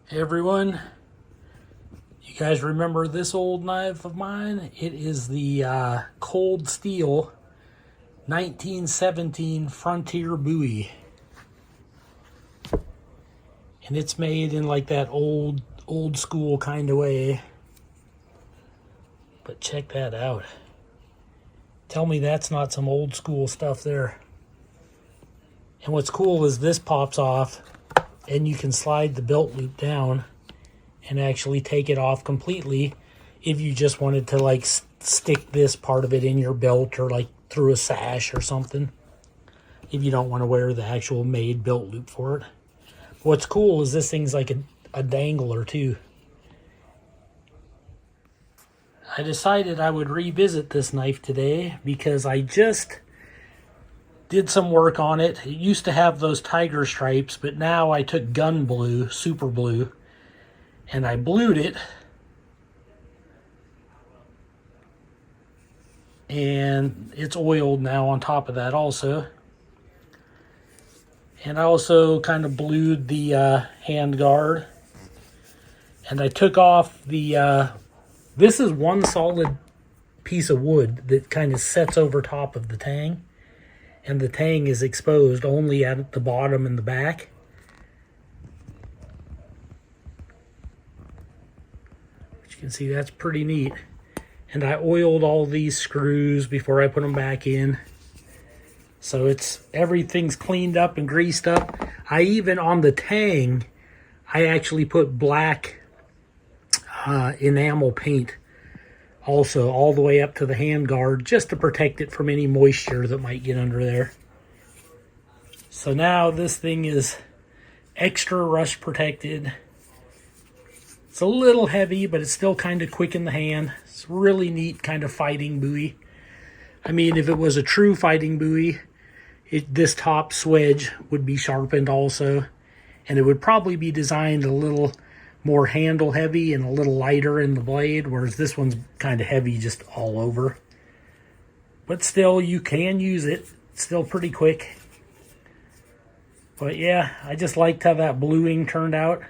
Hey everyone, you guys remember this old knife of mine? It is the ColdSteel 1917 Frontier Bowie. And it's made in like that old school kind of way. But check that out. Tell me that's not some old school stuff there. And what's cool is this pops off and you can slide the belt loop down and actually take it off completely if you just wanted to like stick this part of it in your belt or like through a sash or something, if you don't want to wear the actual made belt loop for it. What's cool is this thing's like a dangler too. I decided I would revisit this knife today because I just did some work on it. It used to have those tiger stripes, but now I took gun blue, super blue, and I blued it. And it's oiled now on top of that also. And I also kind of blued the hand guard. And I took off the, this is one solid piece of wood that kind of sets over top of the tang. And the tang is exposed only at the bottom and the back. But you can see that's pretty neat. And I oiled all these screws before I put them back in. So everything's cleaned up and greased up. I even, on the tang, I actually put black enamel paint also all the way up to the hand guard, just to protect it from any moisture that might get under there. So now this thing is extra rust protected. It's a little heavy, but it's still kind of quick in the hand. It's really neat kind of fighting buoy. I mean, if it was a true fighting buoy, this top swedge would be sharpened also, and it would probably be designed a little more handle heavy and a little lighter in the blade, whereas this one's kind of heavy just all over. But still, you can use it. It's still pretty quick. But yeah, I just liked how that bluing turned out.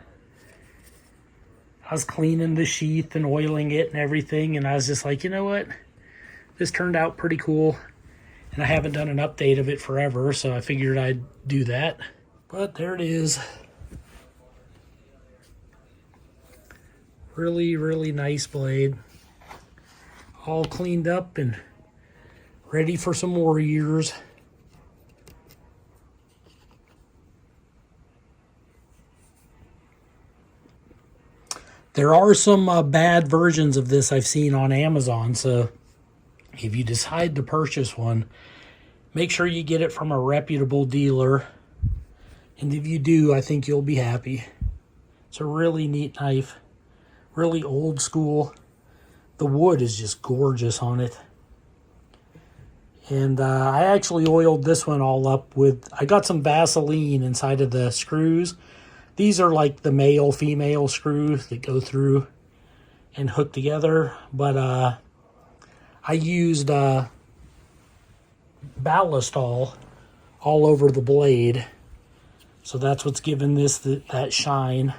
I was cleaning the sheath and oiling it and everything, and I was just like, you know what? This turned out pretty cool. And I haven't done an update of it forever, so I figured I'd do that. But there it is. Really, really nice blade. All cleaned up and ready for some more years. There are some bad versions of this I've seen on Amazon, so if you decide to purchase one, make sure you get it from a reputable dealer. And if you do, I think you'll be happy. It's a really neat knife. Really old school. The wood is just gorgeous on it. And I actually oiled this one all up with, I got some Vaseline inside of the screws. These are like the male-female screws that go through and hook together. But I used ballistol all over the blade. So that's what's giving this that shine.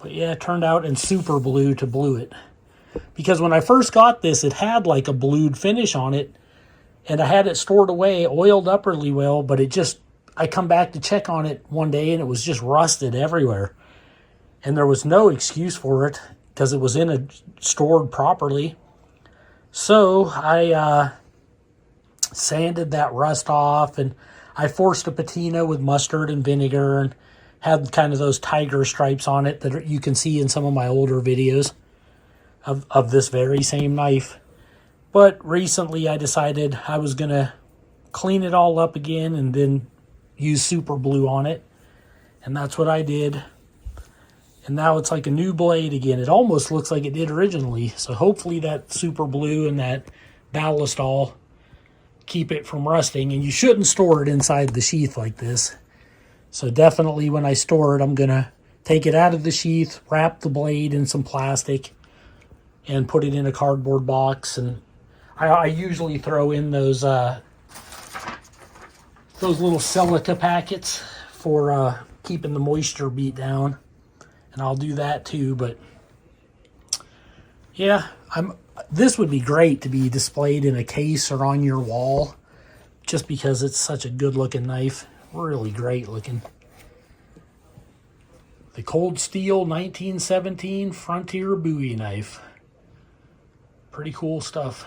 But yeah, it turned out in super blue to blue it. Because when I first got this, it had like a blued finish on it. And I had it stored away, oiled up really well, but I come back to check on it one day and it was just rusted everywhere. And there was no excuse for it because it was stored properly. So I sanded that rust off, and I forced a patina with mustard and vinegar and had kind of those tiger stripes on it that you can see in some of my older videos of this very same knife. But recently I decided I was going to clean it all up again and then use super blue on it. And that's what I did. And now it's like a new blade again. It almost looks like it did originally. So hopefully that super blue and that ballistol keep it from rusting. And you shouldn't store it inside the sheath like this. So definitely when I store it, I'm going to take it out of the sheath, wrap the blade in some plastic, and put it in a cardboard box. And I usually throw in those little Celita packets for keeping the moisture beat down. And I'll do that too, but yeah, this would be great to be displayed in a case or on your wall, just because it's such a good looking knife. Really great looking. The ColdSteel 1917 Frontier Bowie knife. Pretty cool stuff.